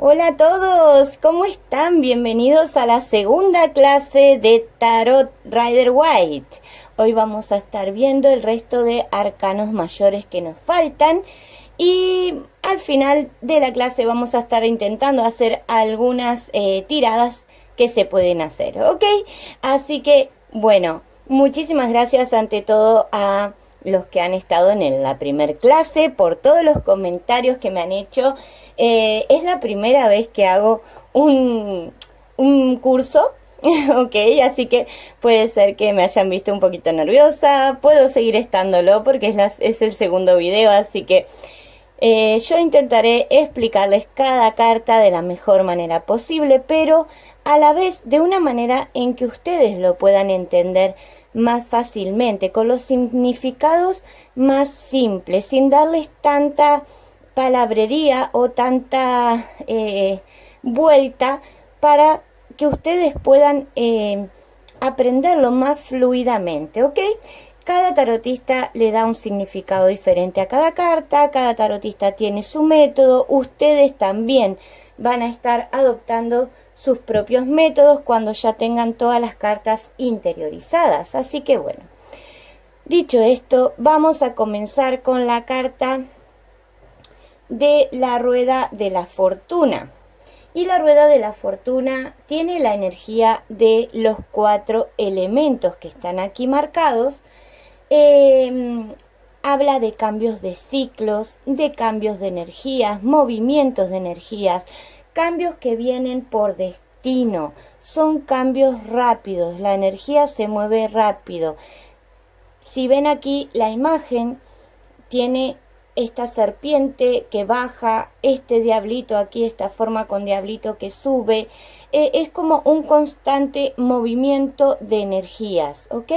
Hola a todos, ¿cómo están? Bienvenidos a la segunda clase de Tarot Rider-Waite. Hoy vamos a estar viendo el resto de arcanos mayores que nos faltan y al final de la clase vamos a estar intentando hacer algunas tiradas que se pueden hacer, ¿ok? Así que, bueno, muchísimas gracias ante todo a los que han estado en la primer clase, por todos los comentarios que me han hecho. Es la primera vez que hago un curso, ok, así que puede ser que me hayan visto un poquito nerviosa, puedo seguir estándolo porque es el segundo video, así que yo intentaré explicarles cada carta de la mejor manera posible, pero a la vez de una manera en que ustedes lo puedan entender más fácilmente, con los significados más simples, sin darles tanta palabrería o tanta vuelta, para que ustedes puedan aprenderlo más fluidamente, ¿ok? Cada tarotista le da un significado diferente a cada carta, cada tarotista tiene su método, ustedes también van a estar adoptando sus propios métodos cuando ya tengan todas las cartas interiorizadas. Así que bueno, dicho esto, vamos a comenzar con la carta de la rueda de la fortuna. Y la rueda de la fortuna tiene la energía de los 4 elementos que están aquí marcados. Habla de cambios de ciclos, de cambios de energías, movimientos de energías, cambios que vienen por destino. Son cambios rápidos, la energía se mueve rápido. Si ven aquí la imagen, tiene esta serpiente que baja, este diablito aquí, esta forma con diablito que sube. Es como un constante movimiento de energías, ¿ok?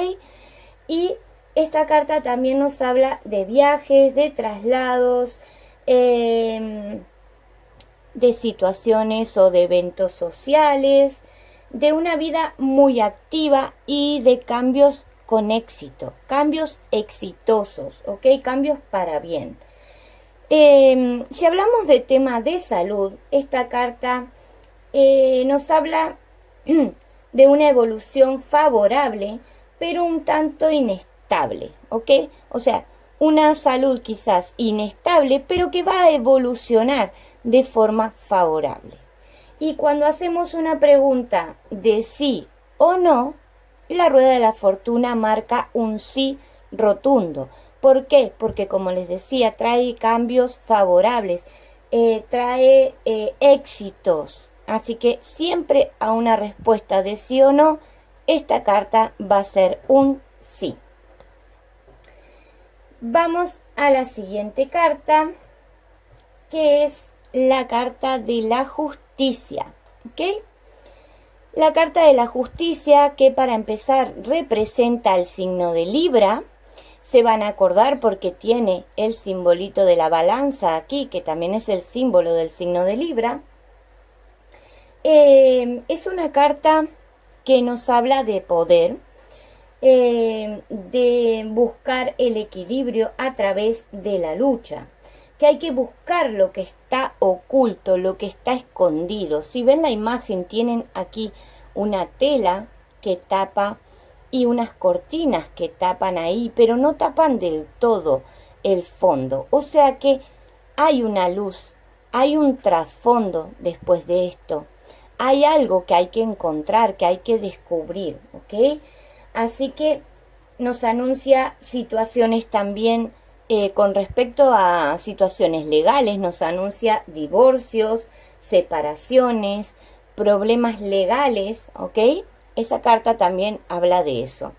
Y esta carta también nos habla de viajes, de traslados, de situaciones o de eventos sociales, de una vida muy activa y de cambios con éxito, cambios exitosos, ¿ok? Cambios para bien. Si hablamos de tema de salud, esta carta nos habla de una evolución favorable, pero un tanto inestable, ¿ok? O sea, una salud quizás inestable, pero que va a evolucionar de forma favorable. Y cuando hacemos una pregunta de sí o no, la rueda de la fortuna marca un sí rotundo. ¿Por qué? Porque, como les decía, trae cambios favorables, trae éxitos. Así que siempre a una respuesta de sí o no, esta carta va a ser un sí. Vamos a la siguiente carta, que es la carta de la justicia, ¿ok? La carta de la justicia, que para empezar representa el signo de Libra. Se van a acordar porque tiene el simbolito de la balanza aquí, que también es el símbolo del signo de Libra. Es una carta que nos habla de poder, de buscar el equilibrio a través de la lucha, que hay que buscar lo que está oculto, lo que está escondido. Si ven la imagen, tienen aquí una tela que tapa y unas cortinas que tapan ahí, pero no tapan del todo el fondo. O sea que hay una luz, hay un trasfondo después de esto. Hay algo que hay que encontrar, que hay que descubrir, ¿ok? Así que nos anuncia situaciones también con respecto a situaciones legales, nos anuncia divorcios, separaciones, problemas legales, ¿ok? Esa carta también habla de eso.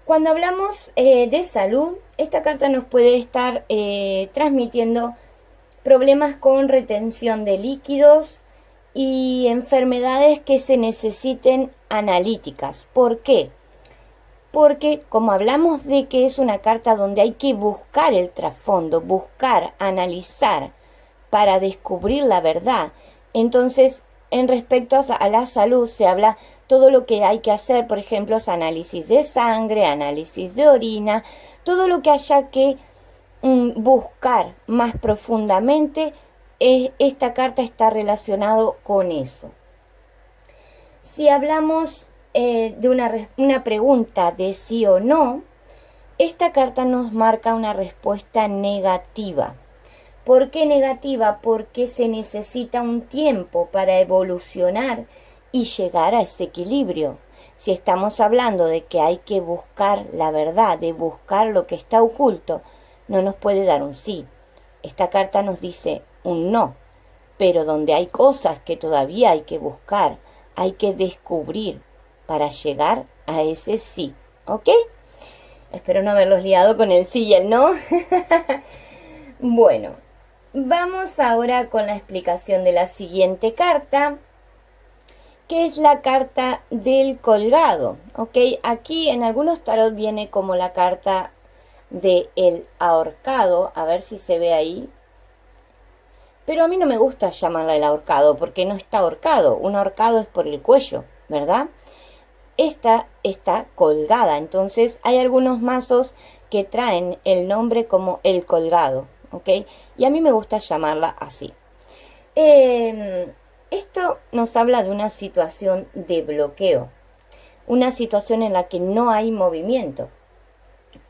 Cuando hablamos de salud, esta carta nos puede estar transmitiendo problemas con retención de líquidos y enfermedades que se necesiten analíticas. ¿Por qué? Porque como hablamos de que es una carta donde hay que buscar el trasfondo, buscar, analizar para descubrir la verdad, entonces en respecto a la salud se habla todo lo que hay que hacer, por ejemplo, es análisis de sangre, análisis de orina, todo lo que haya que buscar más profundamente esta carta está relacionado con eso. Si hablamos de una pregunta de sí o no, esta carta nos marca una respuesta negativa. ¿Por qué negativa? Porque se necesita un tiempo para evolucionar y llegar a ese equilibrio. Si estamos hablando de que hay que buscar la verdad, de buscar lo que está oculto, no nos puede dar un sí. Esta carta nos dice un no, pero donde hay cosas que todavía hay que buscar, hay que descubrir para llegar a ese sí, ¿ok? Espero no haberlos liado con el sí y el no. Bueno, vamos ahora con la explicación de la siguiente carta, que es la carta del colgado, ¿ok? Aquí en algunos tarot viene como la carta de el ahorcado, a ver si se ve ahí. Pero a mí no me gusta llamarla el ahorcado porque no está ahorcado. Un ahorcado es por el cuello, ¿verdad? Esta está colgada, entonces hay algunos mazos que traen el nombre como el colgado, ¿ok? Y a mí me gusta llamarla así. Esto nos habla de una situación de bloqueo, una situación en la que no hay movimiento,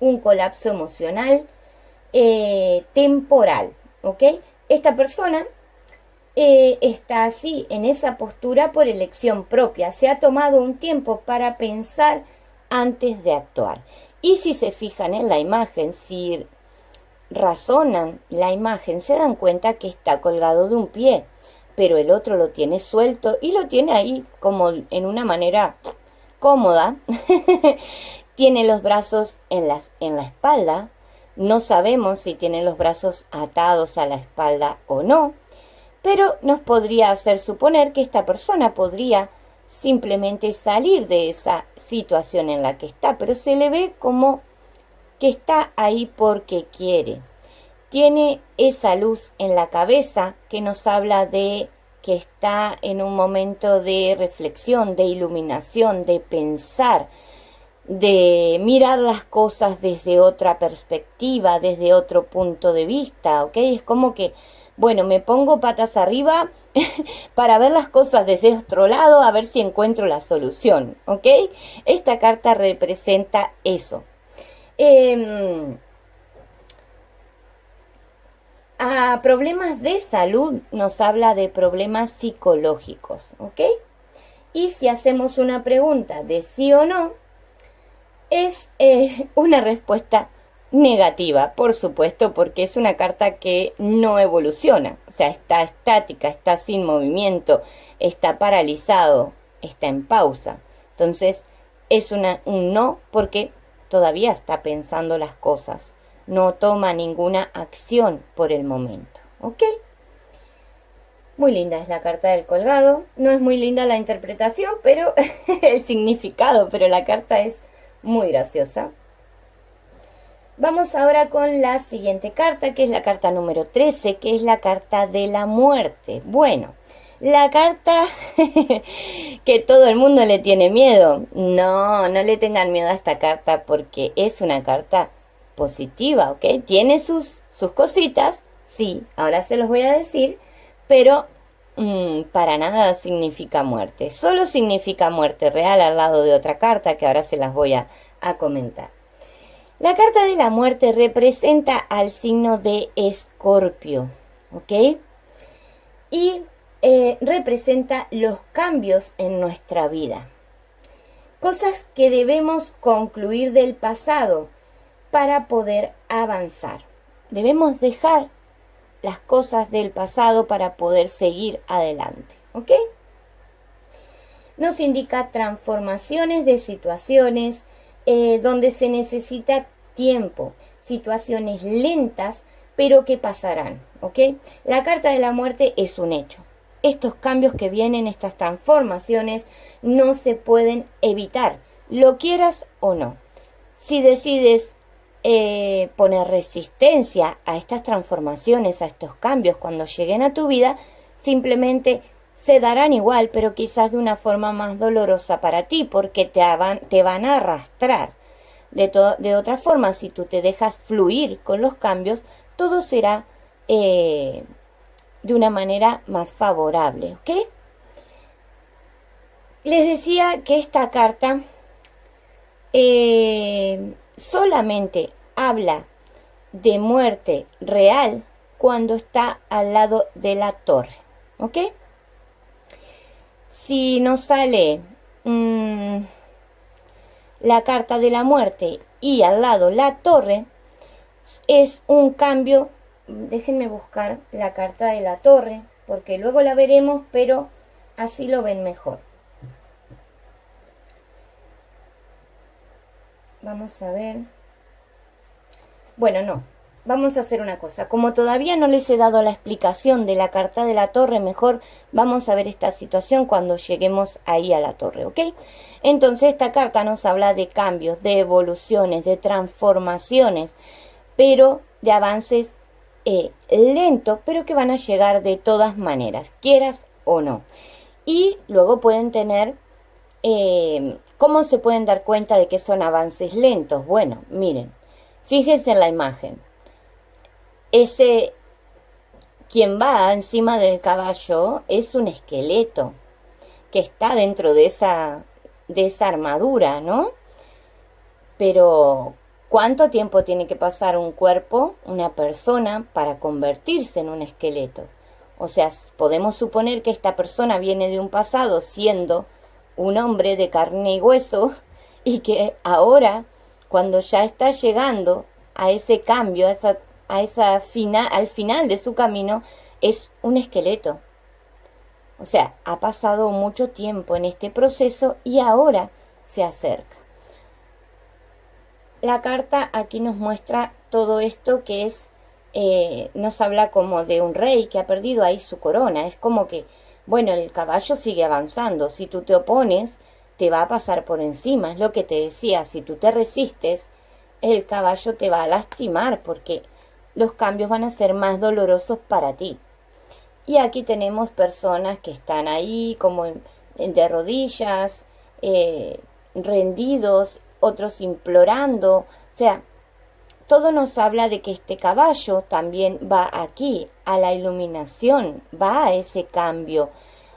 un colapso emocional temporal, ¿ok? Esta persona está así, en esa postura por elección propia. Se ha tomado un tiempo para pensar antes de actuar. Y si se fijan en la imagen, si razonan la imagen, se dan cuenta que está colgado de un pie, pero el otro lo tiene suelto y lo tiene ahí como en una manera cómoda. Tiene los brazos en la espalda. No sabemos si tiene los brazos atados a la espalda o no, pero nos podría hacer suponer que esta persona podría simplemente salir de esa situación en la que está, pero se le ve como que está ahí porque quiere. Tiene esa luz en la cabeza que nos habla de que está en un momento de reflexión, de iluminación, de pensar, de mirar las cosas desde otra perspectiva, desde otro punto de vista, ¿ok? Es como que, bueno, me pongo patas arriba para ver las cosas desde otro lado, a ver si encuentro la solución, ¿ok? Esta carta representa eso. A problemas de salud nos habla de problemas psicológicos, ¿ok? Y si hacemos una pregunta de sí o no, es una respuesta negativa, por supuesto, porque es una carta que no evoluciona, o sea, está estática, está sin movimiento, está paralizado, está en pausa. Entonces, es un no porque todavía está pensando las cosas, no toma ninguna acción por el momento, ¿ok? Muy linda es la carta del colgado, no es muy linda la interpretación, pero el significado, pero la carta es muy graciosa. Vamos ahora con la siguiente carta, que es la carta número 13, que es la carta de la muerte. Bueno, la carta que todo el mundo le tiene miedo. No le tengan miedo a esta carta porque es una carta positiva, ¿ok? Tiene sus cositas, sí, ahora se los voy a decir, pero para nada significa muerte. Solo significa muerte real al lado de otra carta que ahora se las voy a comentar. La carta de la muerte representa al signo de Escorpio, ¿ok? Y representa los cambios en nuestra vida. Cosas que debemos concluir del pasado para poder avanzar. Debemos dejar las cosas del pasado para poder seguir adelante, ¿ok? Nos indica transformaciones de situaciones donde se necesita tiempo, situaciones lentas, pero que pasarán, ¿ok? La carta de la muerte es un hecho. Estos cambios que vienen, estas transformaciones, no se pueden evitar, lo quieras o no. Si decides poner resistencia a estas transformaciones, a estos cambios cuando lleguen a tu vida, simplemente se darán igual, pero quizás de una forma más dolorosa para ti, porque te van a arrastrar. De otra forma, si tú te dejas fluir con los cambios, todo será de una manera más favorable, ¿ok? Les decía que esta carta solamente habla de muerte real cuando está al lado de la torre, ¿ok? Si nos sale la carta de la muerte y al lado la torre, es un cambio. Déjenme buscar la carta de la torre, porque luego la veremos, pero así lo ven mejor. Vamos a ver. Bueno, no. Vamos a hacer una cosa. Como todavía no les he dado la explicación de la carta de la torre, mejor vamos a ver esta situación cuando lleguemos ahí a la torre, ¿ok? Entonces esta carta nos habla de cambios, de evoluciones, de transformaciones, pero de avances lentos, pero que van a llegar de todas maneras, quieras o no. Y luego pueden tener... ¿cómo se pueden dar cuenta de que son avances lentos? Bueno, miren, fíjense en la imagen. Quien va encima del caballo es un esqueleto que está dentro de esa armadura, ¿no? Pero ¿cuánto tiempo tiene que pasar un cuerpo, una persona, para convertirse en un esqueleto? O sea, podemos suponer que esta persona viene de un pasado siendo un hombre de carne y hueso, y que ahora, cuando ya está llegando a ese cambio, al final de su camino, es un esqueleto. O sea, ha pasado mucho tiempo en este proceso y ahora se acerca. La carta aquí nos muestra todo esto que es, nos habla como de un rey que ha perdido ahí su corona. Es como que, bueno, el caballo sigue avanzando. Si tú te opones, te va a pasar por encima. Es lo que te decía, si tú te resistes, el caballo te va a lastimar porque los cambios van a ser más dolorosos para ti. Y aquí tenemos personas que están ahí como de rodillas, rendidos, otros implorando. O sea, todo nos habla de que este caballo también va aquí, a la iluminación, va a ese cambio,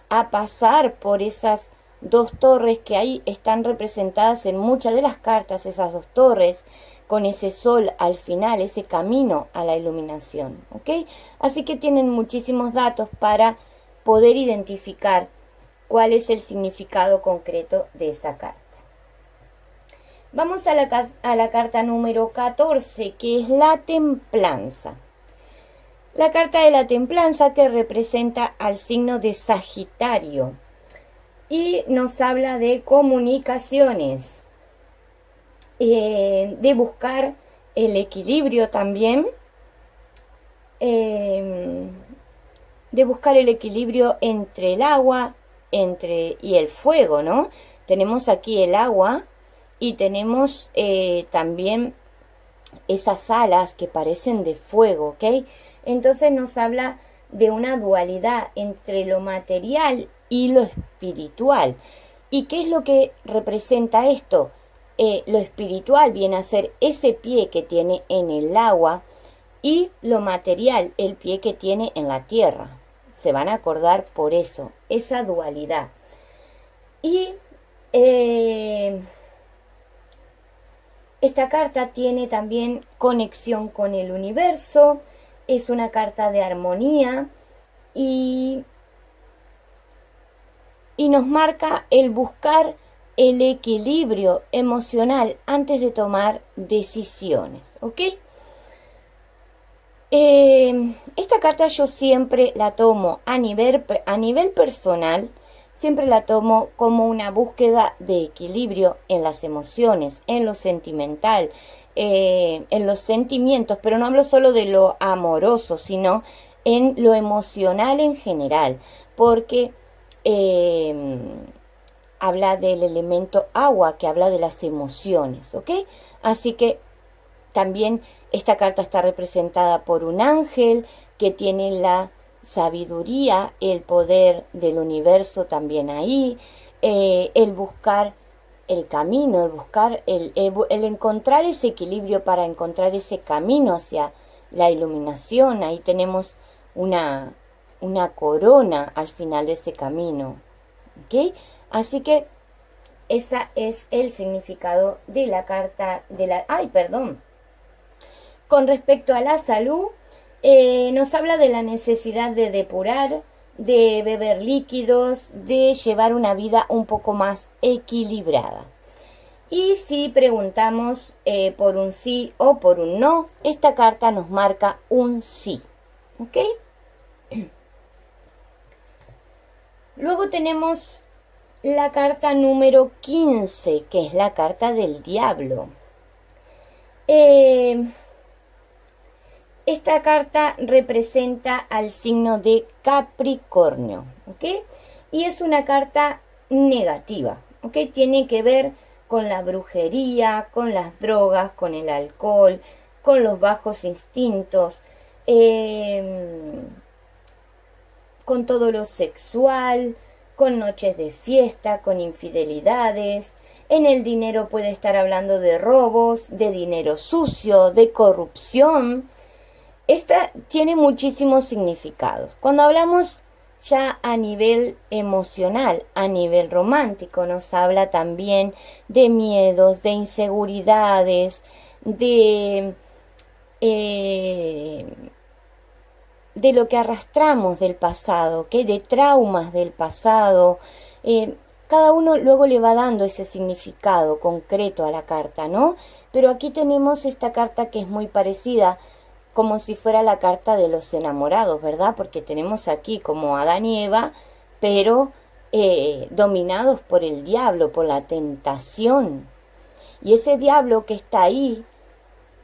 a pasar por esas dos torres que ahí están representadas en muchas de las cartas, esas dos torres, con ese sol al final, ese camino a la iluminación, ¿ok? Así que tienen muchísimos datos para poder identificar cuál es el significado concreto de esa carta. Vamos a la carta número 14, que es la templanza. La carta de la templanza que representa al signo de Sagitario y nos habla de comunicaciones, de buscar el equilibrio también, de buscar el equilibrio entre el agua y el fuego, ¿no? Tenemos aquí el agua y tenemos también esas alas que parecen de fuego, ¿ok? Entonces nos habla de una dualidad entre lo material y lo espiritual. ¿Y qué es lo que representa esto? Lo espiritual viene a ser ese pie que tiene en el agua y lo material, el pie que tiene en la tierra. Se van a acordar por eso, esa dualidad. Y esta carta tiene también conexión con el universo, es una carta de armonía y nos marca el buscar el equilibrio emocional antes de tomar decisiones, ¿ok? Esta carta yo siempre la tomo a nivel personal, siempre la tomo como una búsqueda de equilibrio en las emociones, en lo sentimental, en los sentimientos, pero no hablo solo de lo amoroso, sino en lo emocional en general, porque habla del elemento agua, que habla de las emociones, ¿ok? Así que también esta carta está representada por un ángel que tiene la sabiduría, el poder del universo también ahí, el buscar el camino, el buscar, el encontrar ese equilibrio para encontrar ese camino hacia la iluminación. Ahí tenemos una una corona al final de ese camino. ¿Ok? Así que ese es el significado de la carta de la... ¡Ay, perdón! Con respecto a la salud, nos habla de la necesidad de depurar, de beber líquidos, de llevar una vida un poco más equilibrada. Y si preguntamos por un sí o por un no, esta carta nos marca un sí. ¿Ok? Luego tenemos la carta número 15, que es la carta del diablo. Esta carta representa al signo de Capricornio, ¿ok? Y es una carta negativa, ¿ok? Tiene que ver con la brujería, con las drogas, con el alcohol, con los bajos instintos, con todo lo sexual, con noches de fiesta, con infidelidades. En el dinero puede estar hablando de robos, de dinero sucio, de corrupción. Esta tiene muchísimos significados. Cuando hablamos ya a nivel emocional, a nivel romántico, nos habla también de miedos, de inseguridades, de lo que arrastramos del pasado, ¿okay? De traumas del pasado. Cada uno luego le va dando ese significado concreto a la carta, ¿no? Pero aquí tenemos esta carta que es muy parecida, como si fuera la carta de los enamorados, ¿verdad? Porque tenemos aquí como Adán y Eva, pero dominados por el diablo, por la tentación. Y ese diablo que está ahí,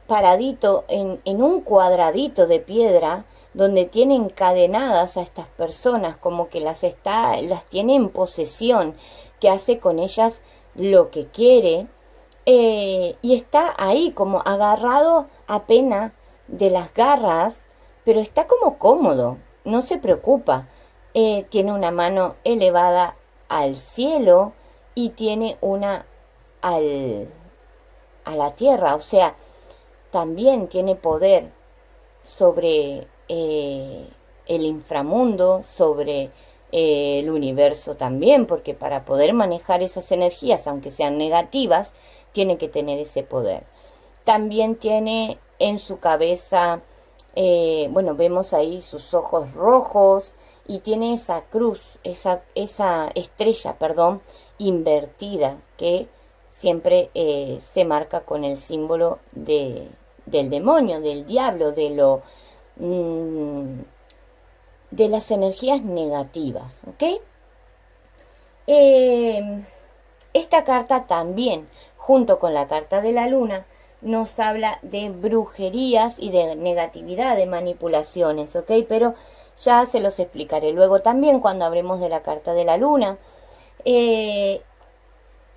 paradito en un cuadradito de piedra, donde tiene encadenadas a estas personas, como que las tiene en posesión, que hace con ellas lo que quiere, y está ahí como agarrado apenas de las garras, pero está como cómodo, no se preocupa. Tiene una mano elevada al cielo y tiene una a la tierra, o sea, también tiene poder sobre el inframundo, sobre el universo también, porque para poder manejar esas energías, aunque sean negativas, tiene que tener ese poder. También tiene en su cabeza, bueno, vemos ahí sus ojos rojos y tiene esa cruz, esa estrella, perdón, invertida, que siempre se marca con el símbolo del demonio, del diablo, de las energías negativas, ¿ok? Esta carta también, junto con la carta de la luna, nos habla de brujerías y de negatividad, de manipulaciones, ¿ok? Pero ya se los explicaré luego también cuando hablemos de la carta de la luna.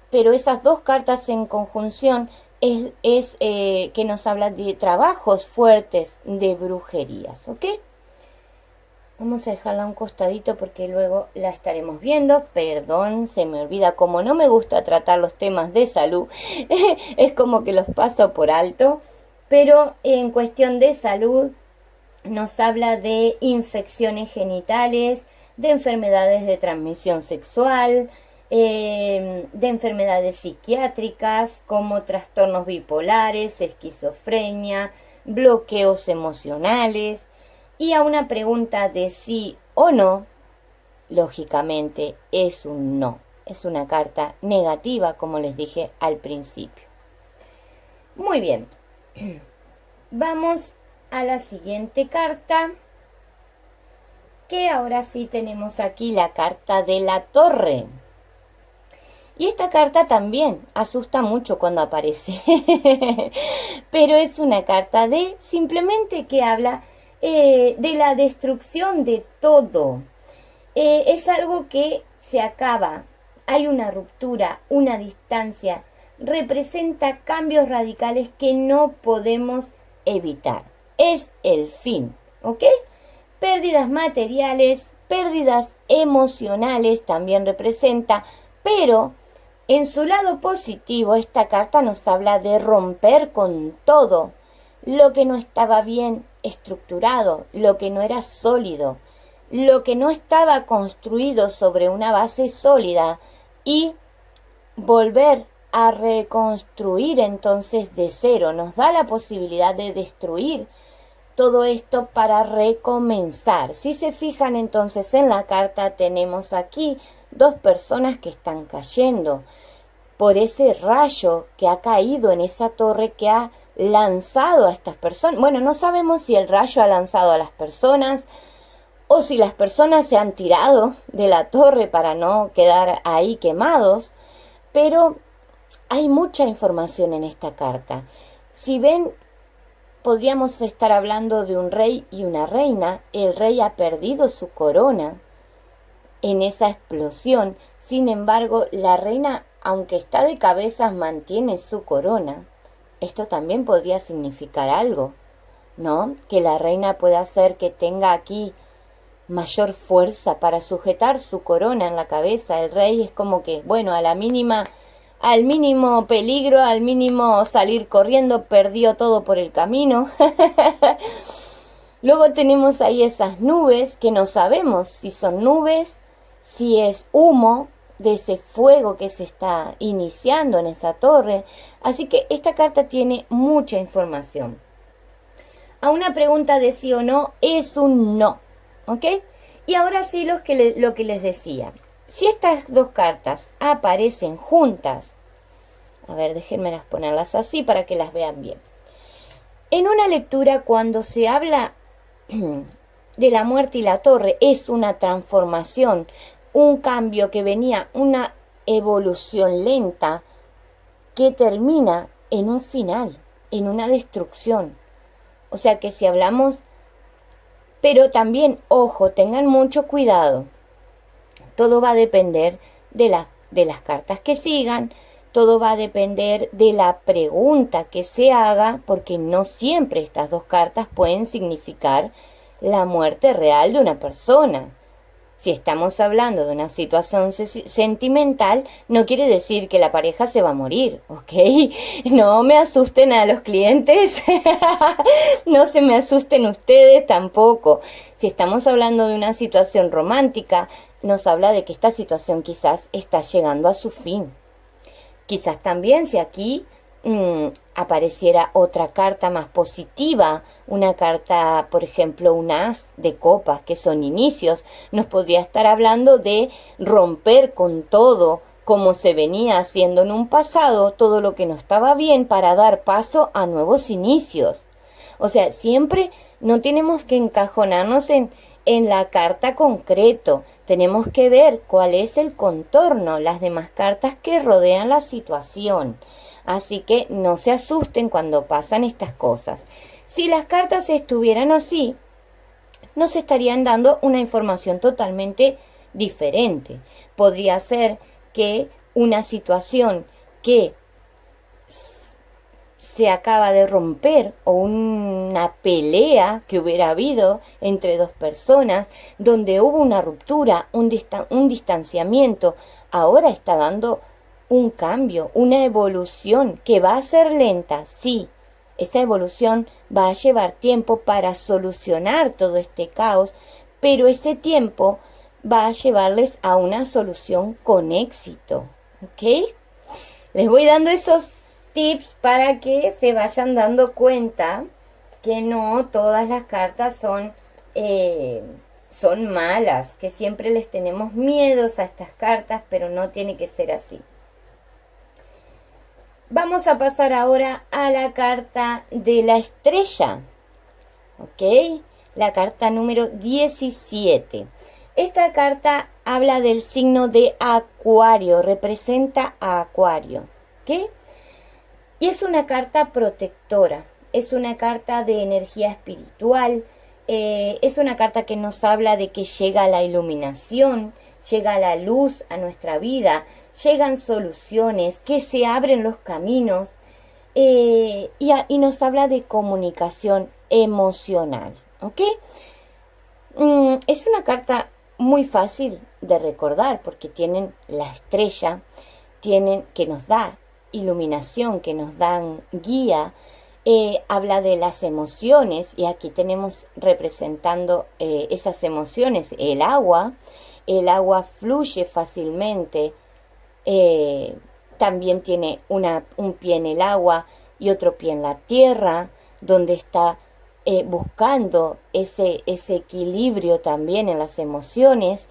Pero esas dos cartas en conjunción es que nos habla de trabajos fuertes de brujerías, ¿ok? Vamos a dejarla a un costadito porque luego la estaremos viendo. Perdón, se me olvida. Como no me gusta tratar los temas de salud, es como que los paso por alto. Pero en cuestión de salud nos habla de infecciones genitales, de enfermedades de transmisión sexual, de enfermedades psiquiátricas como trastornos bipolares, esquizofrenia, bloqueos emocionales. Y a una pregunta de sí o no, lógicamente es un no. Es una carta negativa, como les dije al principio. Muy bien. Vamos a la siguiente carta, que ahora sí tenemos aquí la carta de la Torre. Y esta carta también asusta mucho cuando aparece. Pero es una carta de simplemente que habla de la destrucción de todo. Es algo que se acaba, hay una ruptura, una distancia, representa cambios radicales que no podemos evitar. Es el fin, ¿ok? Pérdidas materiales, pérdidas emocionales también representa, pero en su lado positivo esta carta nos habla de romper con todo lo que no estaba bien estructurado, lo que no era sólido, lo que no estaba construido sobre una base sólida y volver a reconstruir entonces de cero. Nos da la posibilidad de destruir todo esto para recomenzar. Si se fijan entonces en la carta, tenemos aquí dos personas que están cayendo por ese rayo que ha caído en esa torre que ha lanzado a estas personas. Bueno, no sabemos si el rayo ha lanzado a las personas o si las personas se han tirado de la torre para no quedar ahí quemados, pero hay mucha información en esta carta. Si ven, podríamos estar hablando de un rey y una reina. El rey ha perdido su corona en esa explosión. Sin embargo, la reina, aunque está de cabezas, mantiene su corona. Esto también podría significar algo, ¿no? Que la reina pueda hacer que tenga aquí mayor fuerza para sujetar su corona en la cabeza. El rey es como que, bueno, al mínimo peligro, al mínimo salir corriendo, perdió todo por el camino. Luego tenemos ahí esas nubes que no sabemos si son nubes, si es humo de ese fuego que se está iniciando en esa torre. Así que esta carta tiene mucha información. A una pregunta de sí o no es un no, ¿ok? Y ahora sí lo que les decía. Si estas dos cartas aparecen juntas, a ver, déjenme ponerlas así para que las vean bien. En una lectura, cuando se habla de la muerte y la torre, es una transformación, un cambio que venía, una evolución lenta que termina en un final, en una destrucción. O sea que si hablamos, pero también, ojo, tengan mucho cuidado. Todo va a depender de las cartas que sigan, todo va a depender de la pregunta que se haga, porque no siempre estas dos cartas pueden significar la muerte real de una persona. Si estamos hablando de una situación sentimental, no quiere decir que la pareja se va a morir, ¿ok? No me asusten a los clientes, no se me asusten ustedes tampoco. Si estamos hablando de una situación romántica, nos habla de que esta situación quizás está llegando a su fin. Quizás también si aquí apareciera otra carta más positiva, una carta, por ejemplo, un as de copas, que son inicios, nos podría estar hablando de romper con todo como se venía haciendo en un pasado, todo lo que no estaba bien para dar paso a nuevos inicios. O sea, siempre no tenemos que encajonarnos en la carta concreto, tenemos que ver cuál es el contorno, las demás cartas que rodean la situación. Así que no se asusten cuando pasan estas cosas. Si las cartas estuvieran así, nos estarían dando una información totalmente diferente. Podría ser que una situación que se acaba de romper o una pelea que hubiera habido entre dos personas donde hubo una ruptura, un distanciamiento, ahora está dando un cambio, una evolución que va a ser lenta, sí. Esa evolución va a llevar tiempo para solucionar todo este caos, pero ese tiempo va a llevarles a una solución con éxito, ¿ok? Les voy dando esos tips para que se vayan dando cuenta que no todas las cartas son malas, que siempre les tenemos miedos a estas cartas, pero no tiene que ser así. Vamos a pasar ahora a la carta de la estrella, ¿ok? La carta número 17. Esta carta habla del signo de Acuario, representa a Acuario, ¿ok? Y es una carta protectora, es una carta de energía espiritual, es una carta que nos habla de que llega la iluminación, llega la luz a nuestra vida, llegan soluciones, que se abren los caminos y nos habla de comunicación emocional, ¿ok? Es una carta muy fácil de recordar porque tienen la estrella, que nos da iluminación, que nos dan guía, Habla de las emociones, y aquí tenemos representando esas emociones, el agua. El agua fluye fácilmente, también tiene un pie en el agua y otro pie en la tierra, donde está buscando ese equilibrio también en las emociones.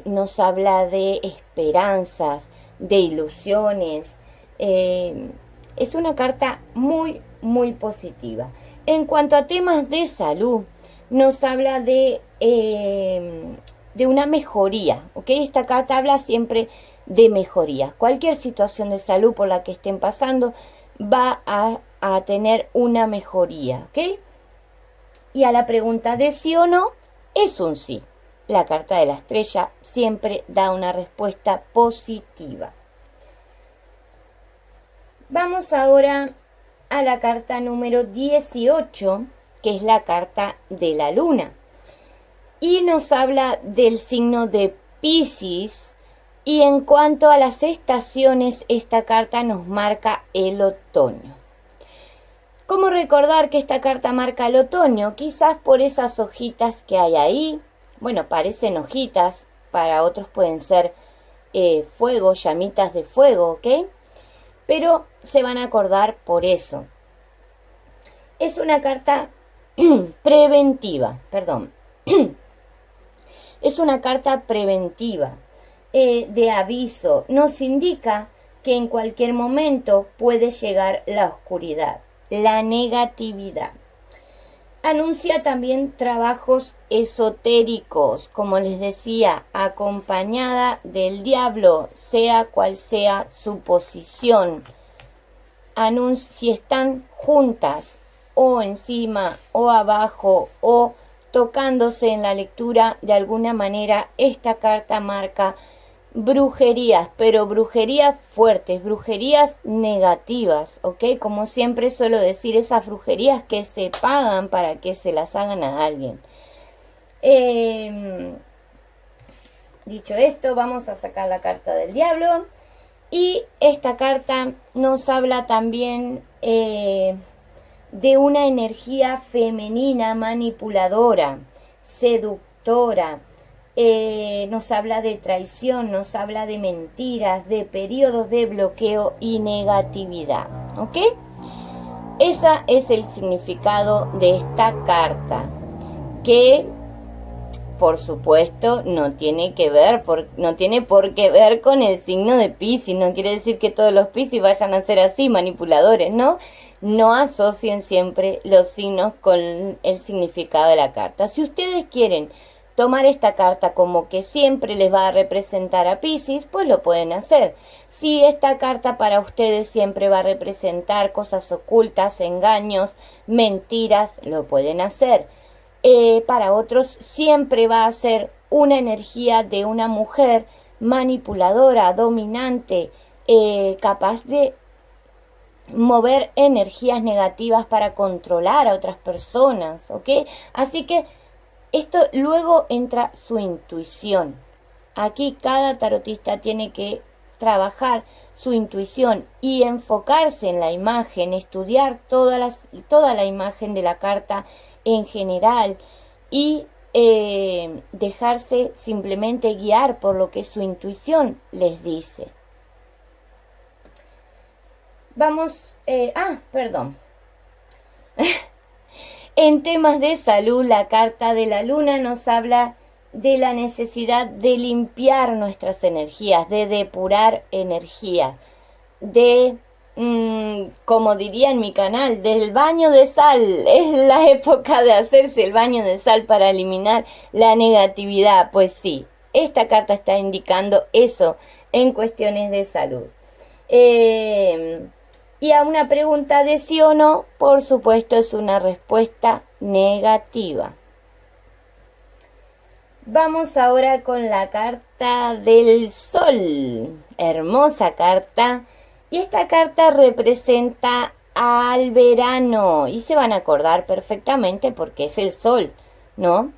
Nos habla de esperanzas, de ilusiones. Es una carta muy, muy positiva. En cuanto a temas de salud, nos habla de una mejoría, ¿ok? Esta carta habla siempre de mejoría. Cualquier situación de salud por la que estén pasando va a tener una mejoría, ¿ok? Y a la pregunta de sí o no, es un sí. La carta de la estrella siempre da una respuesta positiva. Vamos ahora a la carta número 18, que es la carta de la luna. Y nos habla del signo de Piscis. Y en cuanto a las estaciones, esta carta nos marca el otoño. ¿Cómo recordar que esta carta marca el otoño? Quizás por esas hojitas que hay ahí. Bueno, parecen hojitas, para otros pueden ser fuego, llamitas de fuego, ¿ok? Pero se van a acordar por eso. Es una carta preventiva, perdón. Es una carta preventiva, de aviso. Nos indica que en cualquier momento puede llegar la oscuridad, la negatividad. Anuncia también trabajos esotéricos, como les decía, acompañada del diablo, sea cual sea su posición. Si están juntas, o encima, o abajo, o tocándose en la lectura, de alguna manera esta carta marca brujerías, pero brujerías fuertes, brujerías negativas, ¿ok? Como siempre suelo decir, esas brujerías que se pagan para que se las hagan a alguien. Dicho esto, vamos a sacar la carta del diablo. Y esta carta nos habla también de una energía femenina manipuladora, seductora. Nos habla de traición, nos habla de mentiras, de periodos de bloqueo y negatividad, ¿ok? Ese es el significado de esta carta, que por supuesto no tiene por qué ver con el signo de Piscis. No quiere decir que todos los Piscis vayan a ser así, manipuladores, ¿no? No asocien siempre los signos con el significado de la carta. Si ustedes quieren tomar esta carta como que siempre les va a representar a Piscis, pues lo pueden hacer. Si esta carta para ustedes siempre va a representar cosas ocultas, engaños, mentiras, lo pueden hacer. Para otros siempre va a ser una energía de una mujer manipuladora, dominante, capaz de mover energías negativas para controlar a otras personas, ¿ok? Así que esto luego entra su intuición. Aquí cada tarotista tiene que trabajar su intuición y enfocarse en la imagen, estudiar toda la imagen de la carta en general y dejarse simplemente guiar por lo que su intuición les dice. Vamos, perdón. En temas de salud, la carta de la luna nos habla de la necesidad de limpiar nuestras energías, de depurar energías, de, como diría en mi canal, del baño de sal. Es la época de hacerse el baño de sal para eliminar la negatividad. Pues sí, esta carta está indicando eso en cuestiones de salud. Y a una pregunta de sí o no, por supuesto, es una respuesta negativa. Vamos ahora con la carta del sol. Hermosa carta. Y esta carta representa al verano. Y se van a acordar perfectamente porque es el sol, ¿no?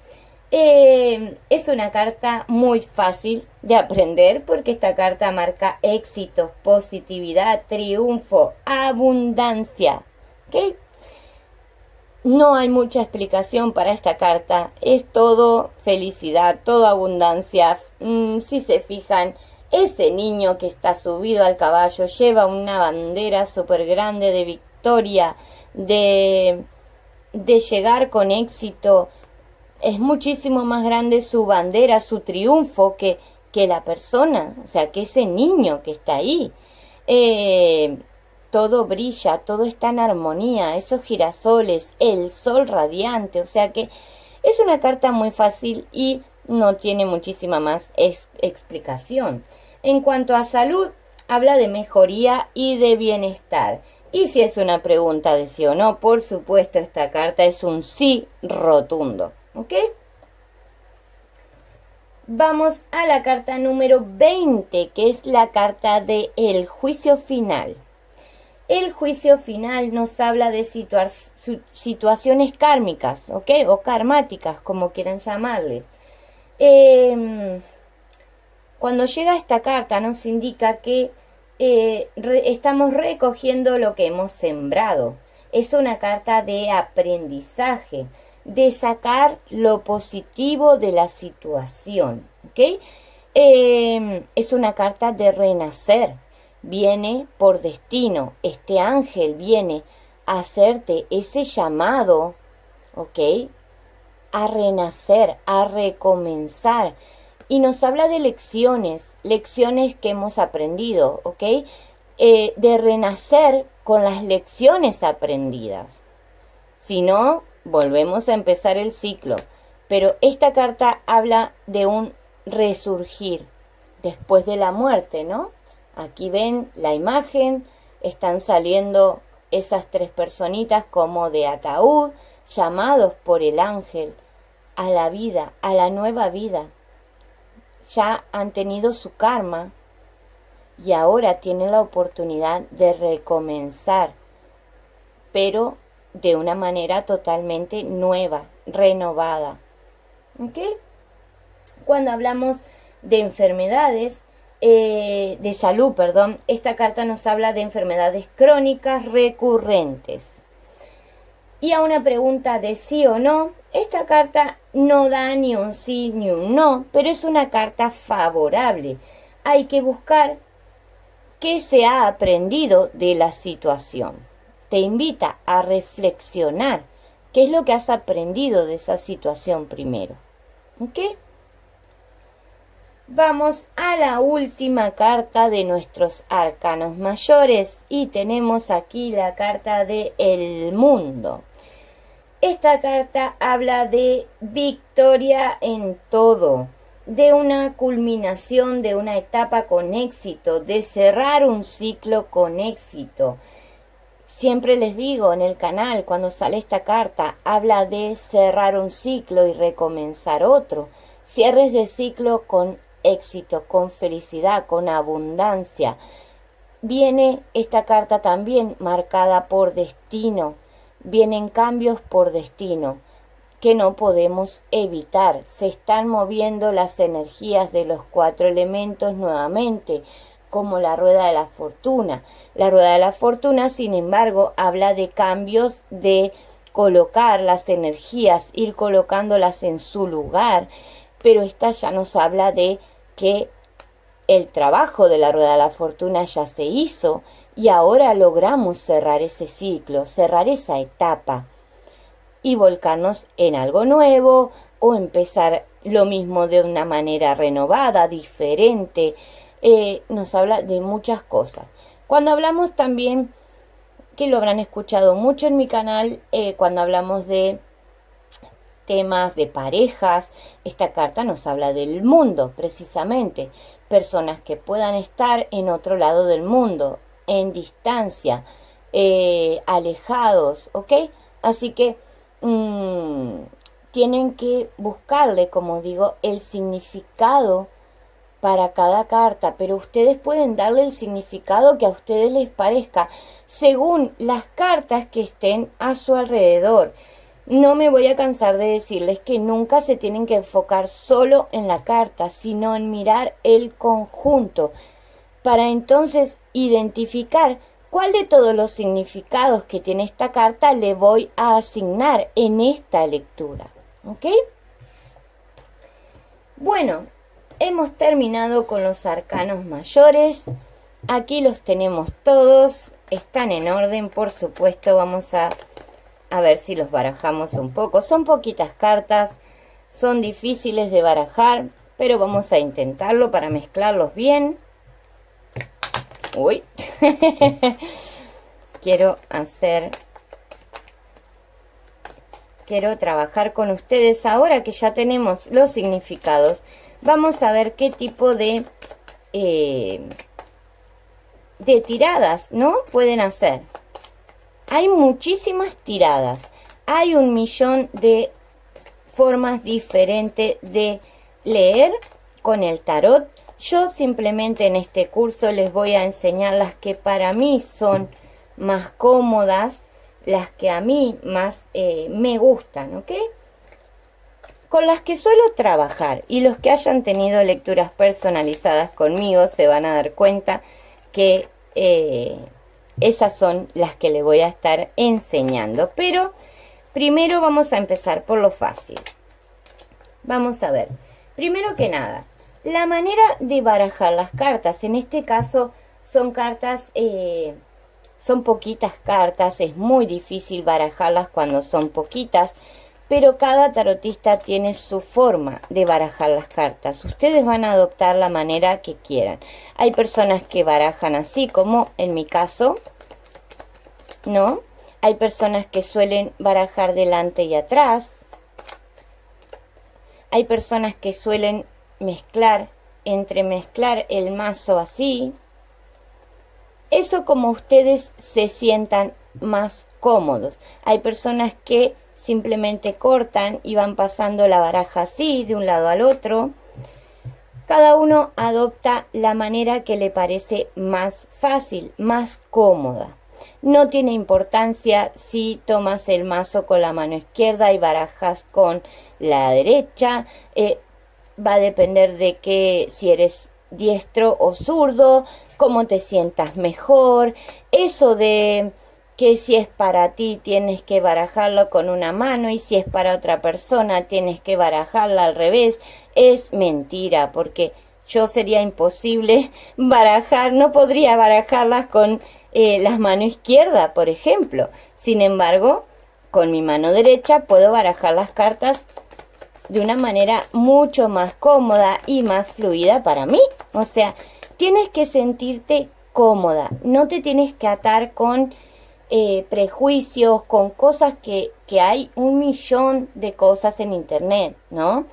Es una carta muy fácil de aprender porque esta carta marca éxitos, positividad, triunfo, abundancia, ¿ok? No hay mucha explicación para esta carta, es todo felicidad, todo abundancia. Si se fijan, ese niño que está subido al caballo lleva una bandera súper grande de victoria, de llegar con éxito. Es muchísimo más grande su bandera, su triunfo que la persona, o sea, que ese niño que está ahí. Todo brilla, todo está en armonía, esos girasoles, el sol radiante, o sea que es una carta muy fácil y no tiene muchísima más explicación. En cuanto a salud, habla de mejoría y de bienestar. Y si es una pregunta de sí o no, por supuesto esta carta es un sí rotundo, ¿ok? Vamos a la carta número 20, que es la carta de el juicio final. El juicio final nos habla de situaciones kármicas, ¿ok? O karmáticas, como quieran llamarles. Cuando llega esta carta nos indica que estamos recogiendo lo que hemos sembrado. Es una carta de aprendizaje, de sacar lo positivo de la situación, ¿ok? Es una carta de renacer. Viene por destino, este ángel viene a hacerte ese llamado, ¿ok? A renacer, a recomenzar. Y nos habla de lecciones que hemos aprendido, ¿ok? De renacer con las lecciones aprendidas. Si no, volvemos a empezar el ciclo. Pero esta carta habla de un resurgir después de la muerte, ¿no? Aquí ven la imagen, están saliendo esas tres personitas como de ataúd, llamados por el ángel a la vida, a la nueva vida. Ya han tenido su karma y ahora tienen la oportunidad de recomenzar, pero de una manera totalmente nueva, renovada. ¿Ok? Cuando hablamos de enfermedades, de salud, perdón, esta carta nos habla de enfermedades crónicas recurrentes. Y a una pregunta de sí o no, esta carta no da ni un sí ni un no, pero es una carta favorable. Hay que buscar qué se ha aprendido de la situación. Te invita a reflexionar qué es lo que has aprendido de esa situación primero. ¿Ok? Vamos a la última carta de nuestros arcanos mayores y tenemos aquí la carta de el mundo. Esta carta habla de victoria en todo, de una culminación de una etapa con éxito, de cerrar un ciclo con éxito. Siempre les digo en el canal, cuando sale esta carta, habla de cerrar un ciclo y recomenzar otro. Cierres de ciclo con éxito, con felicidad, con abundancia. Viene esta carta también marcada por destino. Vienen cambios por destino que no podemos evitar. Se están moviendo las energías de los 4 elementos nuevamente, como la rueda de la fortuna. La rueda de la fortuna, sin embargo, habla de cambios, de colocar las energías, ir colocándolas en su lugar, pero esta ya nos habla de que el trabajo de la rueda de la fortuna ya se hizo y ahora logramos cerrar ese ciclo, cerrar esa etapa y volcarnos en algo nuevo o empezar lo mismo de una manera renovada, diferente. Nos habla de muchas cosas. Cuando hablamos también, que lo habrán escuchado mucho en mi canal, cuando hablamos de temas de parejas, esta carta nos habla del mundo, precisamente. Personas que puedan estar en otro lado del mundo, en distancia, alejados, ¿ok? Así que tienen que buscarle, como digo, el significado para cada carta, pero ustedes pueden darle el significado que a ustedes les parezca, según las cartas que estén a su alrededor. No me voy a cansar de decirles que nunca se tienen que enfocar solo en la carta, sino en mirar el conjunto, para entonces identificar ¿Cuál de todos los significados que tiene esta carta le voy a asignar en esta lectura? ¿Ok? Bueno, hemos terminado con los arcanos mayores. Aquí los tenemos todos. Están en orden, por supuesto. Vamos a ver si los barajamos un poco. Son poquitas cartas. Son difíciles de barajar, pero vamos a intentarlo para mezclarlos bien. Uy. Quiero trabajar con ustedes ahora que ya tenemos los significados. Vamos a ver qué tipo de tiradas, ¿no? Pueden hacer. Hay muchísimas tiradas. Hay 1.000.000 de formas diferentes de leer con el tarot. Yo simplemente en este curso les voy a enseñar las que para mí son más cómodas, las que a mí más me gustan, ¿ok? Con las que suelo trabajar, y los que hayan tenido lecturas personalizadas conmigo se van a dar cuenta que esas son las que le voy a estar enseñando. Pero primero vamos a empezar por lo fácil. Vamos a ver, primero que nada, la manera de barajar las cartas. En este caso son cartas, son poquitas cartas, es muy difícil barajarlas cuando son poquitas, pero cada tarotista tiene su forma de barajar las cartas. Ustedes van a adoptar la manera que quieran. Hay personas que barajan así, como en mi caso, ¿no? Hay personas que suelen barajar delante y atrás. Hay personas que suelen entremezclar el mazo así. Eso como ustedes se sientan más cómodos. Hay personas que simplemente cortan y van pasando la baraja así, de un lado al otro. Cada uno adopta la manera que le parece más fácil, más cómoda. No tiene importancia si tomas el mazo con la mano izquierda y barajas con la derecha. Va a depender de que si eres diestro o zurdo, cómo te sientas mejor. Eso de que si es para ti tienes que barajarlo con una mano y si es para otra persona tienes que barajarla al revés, es mentira, porque yo sería imposible barajar, no podría barajarlas con la mano izquierda, por ejemplo. Sin embargo, con mi mano derecha puedo barajar las cartas de una manera mucho más cómoda y más fluida para mí. O sea, tienes que sentirte cómoda, no te tienes que atar con prejuicios, con cosas que hay 1.000.000 de cosas en internet, ¿no?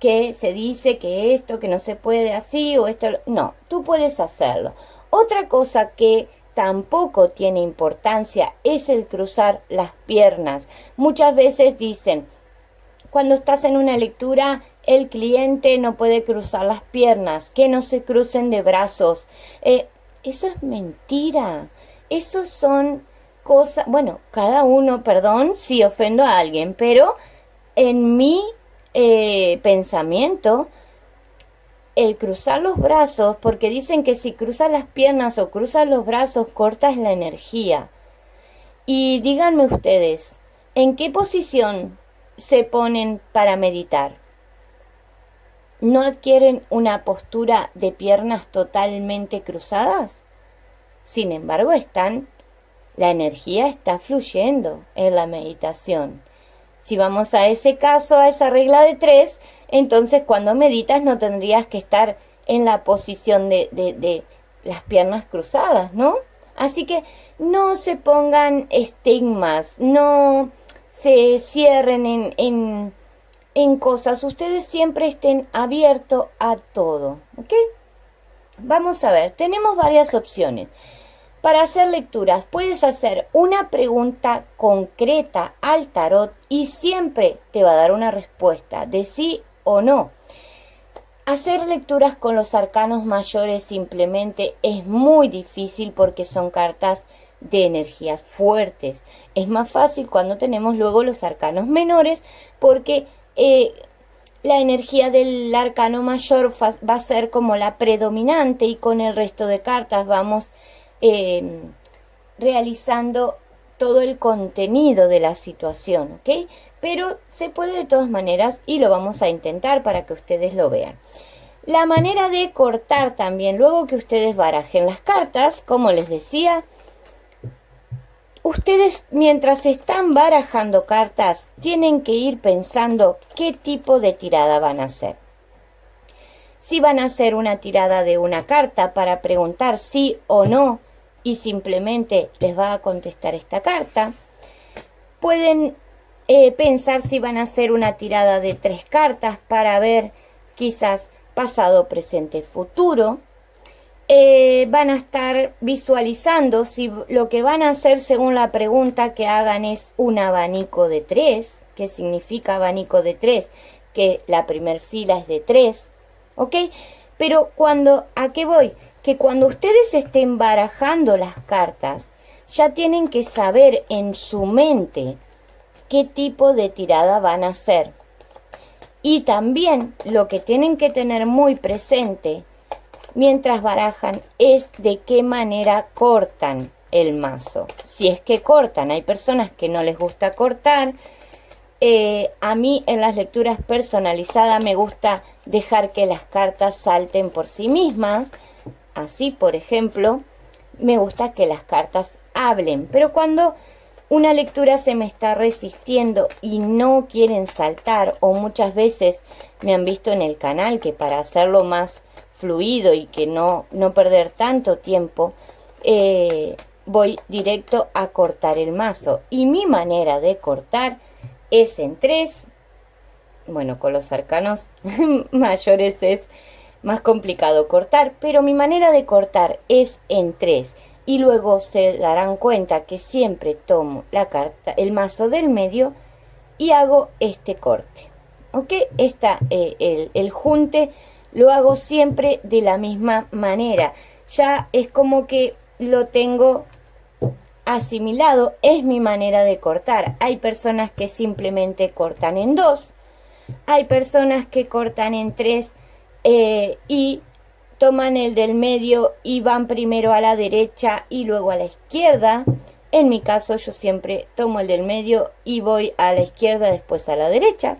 Que se dice que esto, que no se puede así o esto. No, tú puedes hacerlo. Otra cosa que tampoco tiene importancia es el cruzar las piernas. Muchas veces dicen, cuando estás en una lectura, el cliente no puede cruzar las piernas, que no se crucen de brazos. Eso es mentira. Esos son cosas, bueno, cada uno, perdón si ofendo a alguien, pero en mi pensamiento, el cruzar los brazos, porque dicen que si cruzas las piernas o cruzas los brazos, cortas la energía. Y díganme ustedes, ¿en qué posición se ponen para meditar? ¿No adquieren una postura de piernas totalmente cruzadas? Sin embargo, la energía está fluyendo en la meditación. Si vamos a ese caso, a esa regla de 3, entonces cuando meditas no tendrías que estar en la posición de las piernas cruzadas, ¿no? Así que no se pongan estigmas, no se cierren en cosas. Ustedes siempre estén abiertos a todo, ¿ok? Vamos a ver, tenemos varias opciones. Para hacer lecturas puedes hacer una pregunta concreta al tarot y siempre te va a dar una respuesta de sí o no. Hacer lecturas con los arcanos mayores simplemente es muy difícil porque son cartas de energías fuertes. Es más fácil cuando tenemos luego los arcanos menores porque la energía del arcano mayor va a ser como la predominante y con el resto de cartas vamos realizando todo el contenido de la situación, ¿ok? Pero se puede de todas maneras y lo vamos a intentar para que ustedes lo vean. La manera de cortar también, luego que ustedes barajen las cartas, como les decía, ustedes mientras están barajando cartas tienen que ir pensando qué tipo de tirada van a hacer. Si van a hacer una tirada de una carta para preguntar sí o no y simplemente les va a contestar esta carta, pueden pensar si van a hacer una tirada de 3 cartas para ver quizás pasado, presente, futuro. Van a estar visualizando si lo que van a hacer según la pregunta que hagan es un abanico de 3. ¿Qué significa abanico de 3? Que la primer fila es de 3, ¿ok? Pero ¿a qué voy? Que cuando ustedes estén barajando las cartas, ya tienen que saber en su mente qué tipo de tirada van a hacer. Y también lo que tienen que tener muy presente mientras barajan es de qué manera cortan el mazo. Si es que cortan, hay personas que no les gusta cortar. A mí en las lecturas personalizadas me gusta dejar que las cartas salten por sí mismas. Así, por ejemplo, me gusta que las cartas hablen. Pero cuando una lectura se me está resistiendo y no quieren saltar, o muchas veces me han visto en el canal que para hacerlo más fluido y que no perder tanto tiempo, voy directo a cortar el mazo. Y mi manera de cortar es en 3. Bueno, con los arcanos mayores es más complicado cortar, pero mi manera de cortar es en 3. Y luego se darán cuenta que siempre tomo la carta, el mazo del medio y hago este corte, ¿ok? El junte lo hago siempre de la misma manera. Ya es como que lo tengo asimilado, es mi manera de cortar. Hay personas que simplemente cortan en 2, hay personas que cortan en 3 y toman el del medio y van primero a la derecha y luego a la izquierda. En mi caso yo siempre tomo el del medio y voy a la izquierda, después a la derecha.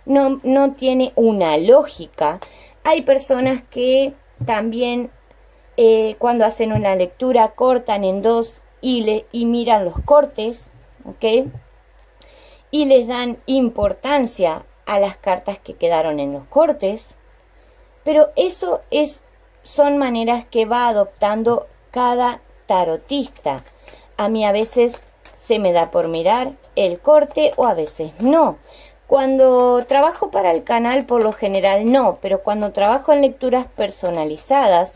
No tiene una lógica. Hay personas que también cuando hacen una lectura cortan en 2 y miran los cortes, ¿ok? Y les dan importancia a las cartas que quedaron en los cortes. Pero eso son maneras que va adoptando cada tarotista. A mí a veces se me da por mirar el corte o a veces no. Cuando trabajo para el canal por lo general no, pero cuando trabajo en lecturas personalizadas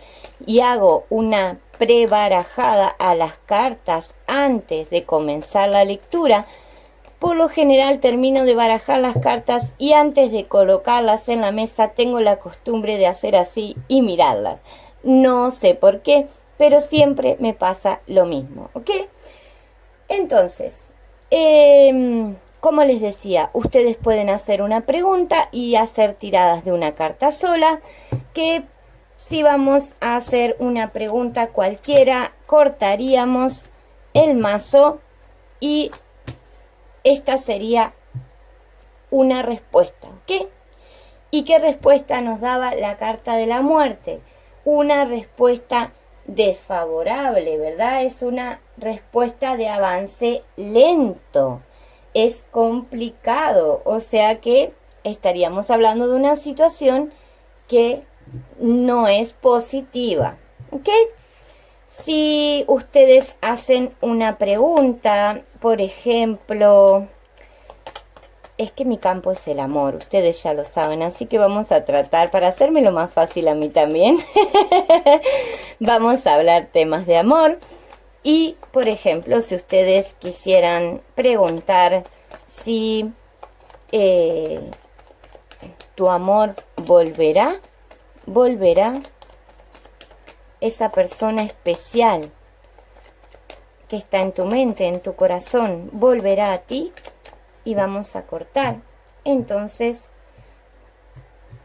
y hago una prebarajada a las cartas antes de comenzar la lectura, por lo general termino de barajar las cartas y antes de colocarlas en la mesa tengo la costumbre de hacer así y mirarlas. No sé por qué, pero siempre me pasa lo mismo, ¿ok? Entonces, como les decía, ustedes pueden hacer una pregunta y hacer tiradas de una carta sola, que si vamos a hacer una pregunta cualquiera, cortaríamos el mazo y esta sería una respuesta, ¿ok? ¿Y qué respuesta nos daba la carta de la muerte? Una respuesta desfavorable, ¿verdad? Es una respuesta de avance lento. Es complicado, o sea que estaríamos hablando de una situación que no es positiva, ¿ok? Si ustedes hacen una pregunta, por ejemplo, es que mi campo es el amor, ustedes ya lo saben, así que vamos a tratar, para hacérmelo más fácil a mí también, vamos a hablar temas de amor. Y, por ejemplo, si ustedes quisieran preguntar si tu amor volverá, esa persona especial que está en tu mente, en tu corazón, volverá a ti, y vamos a cortar. Entonces,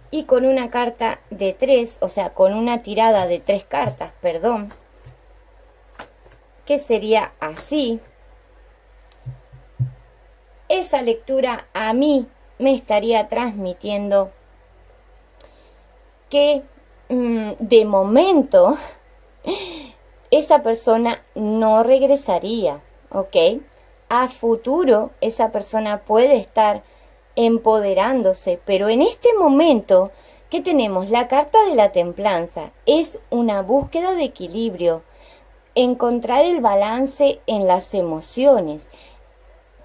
y con una carta de 3, o sea, con una tirada de 3 cartas, perdón, que sería así. Esa lectura a mí me estaría transmitiendo que de momento esa persona no regresaría, ¿ok? A futuro esa persona puede estar empoderándose, pero en este momento que tenemos la carta de la templanza, es una búsqueda de equilibrio, encontrar el balance en las emociones.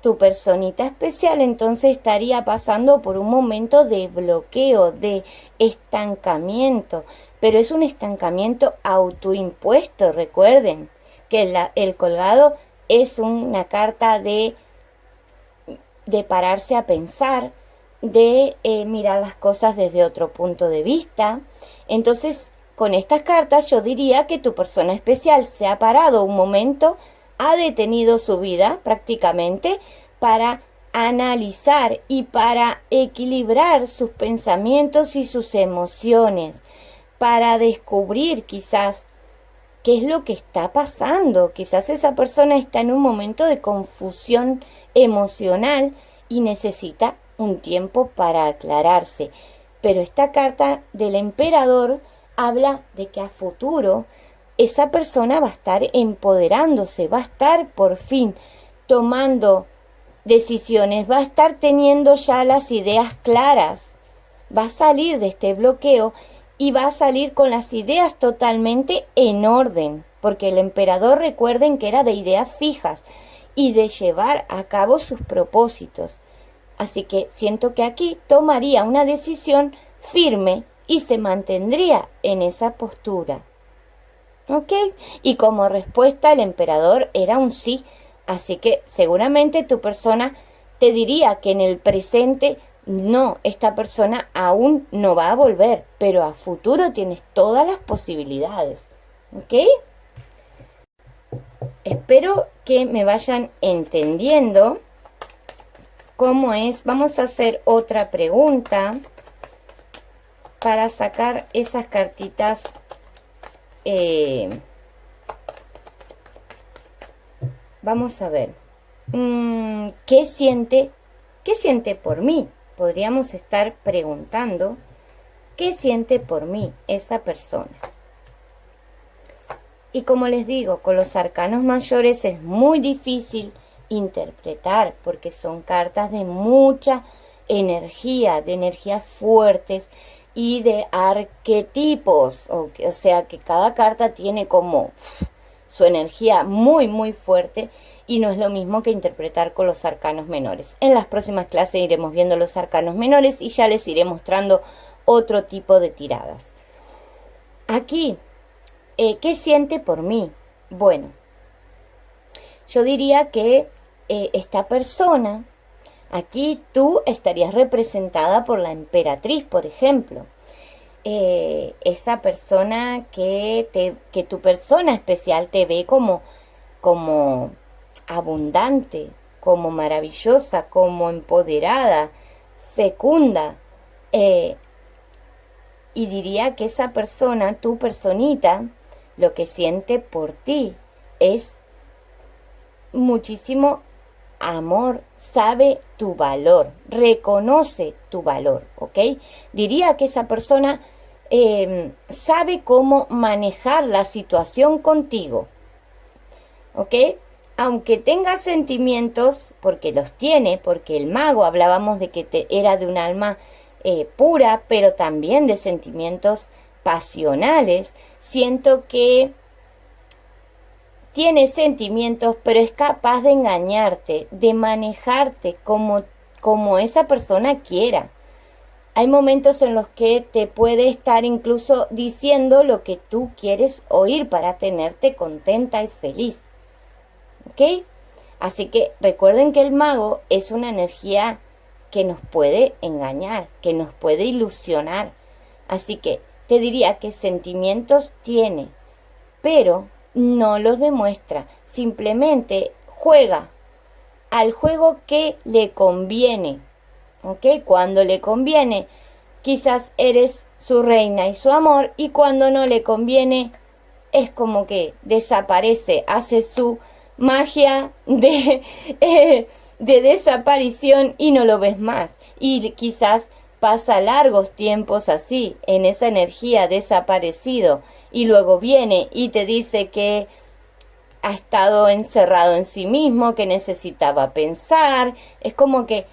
Tu personita especial entonces estaría pasando por un momento de bloqueo, de estancamiento, pero es un estancamiento autoimpuesto. Recuerden que el colgado es una carta de pararse a pensar, de mirar las cosas desde otro punto de vista. Entonces, con estas cartas yo diría que tu persona especial se ha parado un momento, ha detenido su vida prácticamente para analizar y para equilibrar sus pensamientos y sus emociones, para descubrir quizás qué es lo que está pasando. Quizás esa persona está en un momento de confusión emocional y necesita un tiempo para aclararse. Pero esta carta del emperador habla de que a futuro esa persona va a estar empoderándose, va a estar por fin tomando decisiones, va a estar teniendo ya las ideas claras, va a salir de este bloqueo y va a salir con las ideas totalmente en orden, porque el emperador, recuerden que era de ideas fijas y de llevar a cabo sus propósitos. Así que siento que aquí tomaría una decisión firme y se mantendría en esa postura. ¿Ok? Y como respuesta el emperador era un sí. Así que seguramente tu persona te diría que en el presente no, esta persona aún no va a volver, pero a futuro tienes todas las posibilidades. ¿Ok? Espero que me vayan entendiendo cómo es. Vamos a hacer otra pregunta para sacar esas cartitas. Vamos a ver. ¿Qué siente por mí? Podríamos estar preguntando, ¿qué siente por mí esa persona? Y como les digo, con los arcanos mayores es muy difícil interpretar porque son cartas de mucha energía, de energías fuertes y de arquetipos. O sea que cada carta tiene como su energía muy muy fuerte y no es lo mismo que interpretar con los arcanos menores. En las próximas clases iremos viendo los arcanos menores y ya les iré mostrando otro tipo de tiradas. Aquí, ¿qué siente por mí? Bueno, yo diría que esta persona, aquí tú estarías representada por la emperatriz, por ejemplo. Esa persona que tu persona especial te ve como abundante, como maravillosa, como empoderada, fecunda. Y diría que esa persona, tu personita, lo que siente por ti es muchísimo amor, sabe tu valor, reconoce tu valor, ¿ok? Diría que esa persona sabe cómo manejar la situación contigo, ¿ok? Aunque tenga sentimientos, porque los tiene, porque el mago hablábamos de que era de un alma pura, pero también de sentimientos pasionales. Siento que tiene sentimientos, pero es capaz de engañarte, de manejarte como esa persona quiera. Hay momentos en los que te puede estar incluso diciendo lo que tú quieres oír para tenerte contenta y feliz. ¿Ok? Así que recuerden que el mago es una energía que nos puede engañar, que nos puede ilusionar. Así que te diría que sentimientos tiene, pero no los demuestra. Simplemente juega al juego que le conviene. ¿Ok? Cuando le conviene, quizás eres su reina y su amor, y cuando no le conviene, es como que desaparece, hace su magia de desaparición y no lo ves más. Y quizás pasa largos tiempos así, en esa energía desaparecido, y luego viene y te dice que ha estado encerrado en sí mismo, que necesitaba pensar. Es como que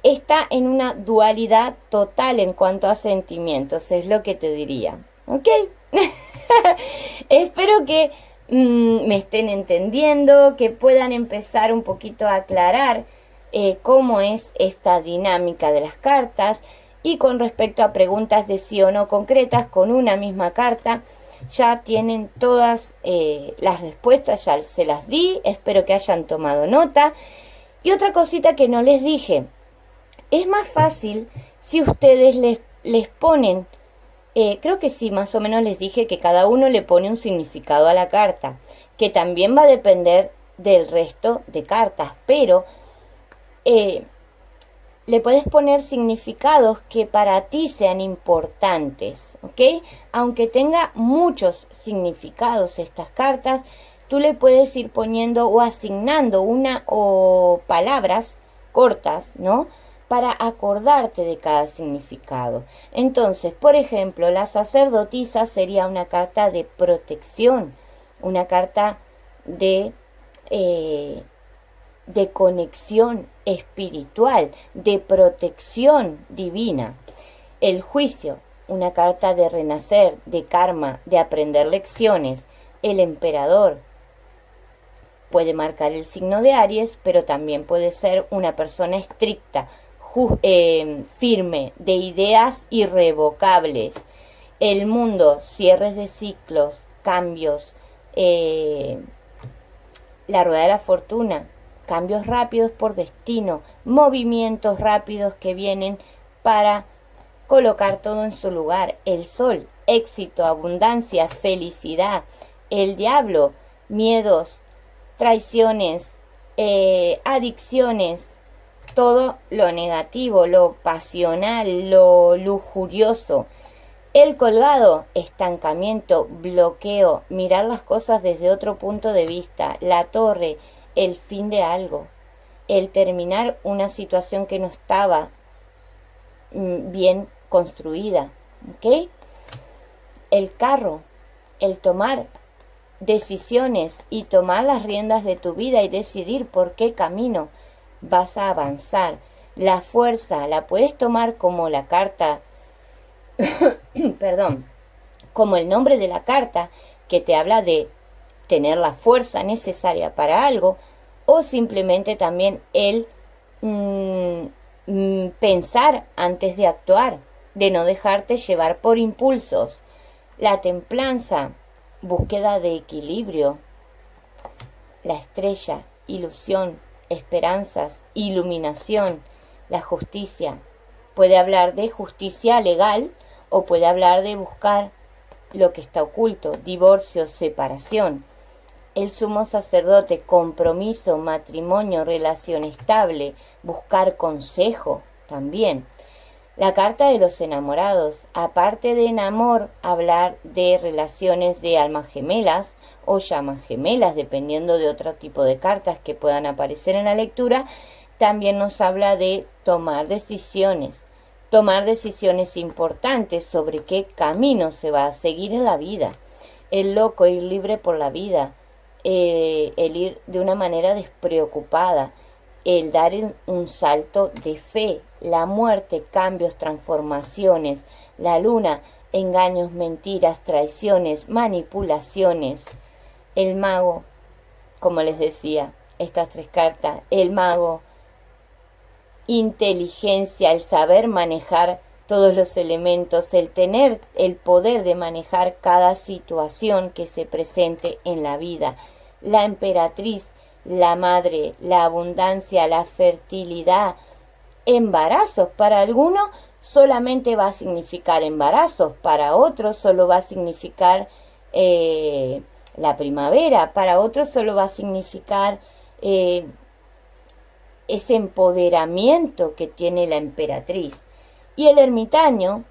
está en una dualidad total en cuanto a sentimientos, es lo que te diría. ¿Ok? Espero que me estén entendiendo, que puedan empezar un poquito a aclarar cómo es esta dinámica de las cartas. Y con respecto a preguntas de sí o no concretas, con una misma carta ya tienen todas las respuestas, ya se las di, espero que hayan tomado nota. Y otra cosita que no les dije, es más fácil si ustedes les ponen, creo que sí, más o menos les dije que cada uno le pone un significado a la carta, que también va a depender del resto de cartas, pero le puedes poner significados que para ti sean importantes, ¿ok? Aunque tenga muchos significados estas cartas, tú le puedes ir poniendo o asignando una o palabras cortas, ¿no? Para acordarte de cada significado. Entonces, por ejemplo, la sacerdotisa sería una carta de protección, una carta de conexión espiritual, de protección divina. El juicio, una carta de renacer, de karma, de aprender lecciones. El emperador puede marcar el signo de Aries, pero también puede ser una persona estricta, firme, de ideas irrevocables. El mundo, cierres de ciclos, cambios. La rueda de la fortuna, cambios rápidos por destino, movimientos rápidos que vienen para colocar todo en su lugar. El sol, éxito, abundancia, felicidad. El diablo, miedos, traiciones, adicciones, todo lo negativo, lo pasional, lo lujurioso. El colgado, estancamiento, bloqueo, mirar las cosas desde otro punto de vista. La torre, el fin de algo, el terminar una situación que no estaba bien construida, ¿ok? El carro, el tomar decisiones y tomar las riendas de tu vida y decidir por qué camino vas a avanzar. La fuerza la puedes tomar como la carta, perdón, como el nombre de la carta que te habla de tener la fuerza necesaria para algo, o simplemente también el pensar antes de actuar, de no dejarte llevar por impulsos. La templanza, búsqueda de equilibrio. La estrella, ilusión, esperanzas, iluminación. La justicia, puede hablar de justicia legal o puede hablar de buscar lo que está oculto, divorcio, separación. El sumo sacerdote, compromiso, matrimonio, relación estable, buscar consejo también. La carta de los enamorados, aparte de enamor, hablar de relaciones de almas gemelas o llamas gemelas, dependiendo de otro tipo de cartas que puedan aparecer en la lectura. También nos habla de tomar decisiones importantes sobre qué camino se va a seguir en la vida. El loco, ir libre por la vida, el ir de una manera despreocupada, el dar un salto de fe. La muerte, cambios, transformaciones. La luna, engaños, mentiras, traiciones, manipulaciones. El mago, como les decía, estas tres cartas. El mago, inteligencia, el saber manejar todos los elementos, el tener el poder de manejar cada situación que se presente en la vida. La emperatriz, la madre, la abundancia, la fertilidad. Embarazos, para algunos solamente va a significar embarazos, para otros solo va a significar la primavera, para otros solo va a significar ese empoderamiento que tiene la emperatriz. Y el ermitaño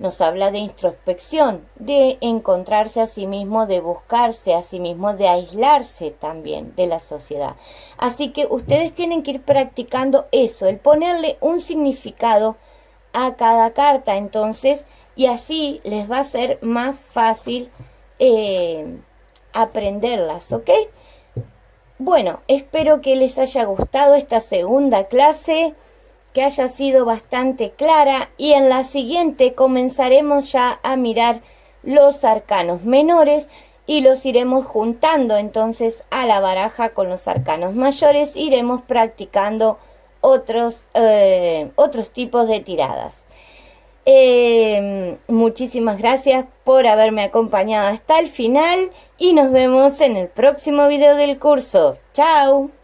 nos habla de introspección, de encontrarse a sí mismo, de buscarse a sí mismo, de aislarse también de la sociedad. Así que ustedes tienen que ir practicando eso, el ponerle un significado a cada carta, entonces, y así les va a ser más fácil aprenderlas, ¿ok? Bueno, espero que les haya gustado esta segunda clase, que haya sido bastante clara, y en la siguiente comenzaremos ya a mirar los arcanos menores y los iremos juntando entonces a la baraja con los arcanos mayores, iremos practicando otros tipos de tiradas. Muchísimas gracias por haberme acompañado hasta el final y nos vemos en el próximo video del curso. ¡Chao!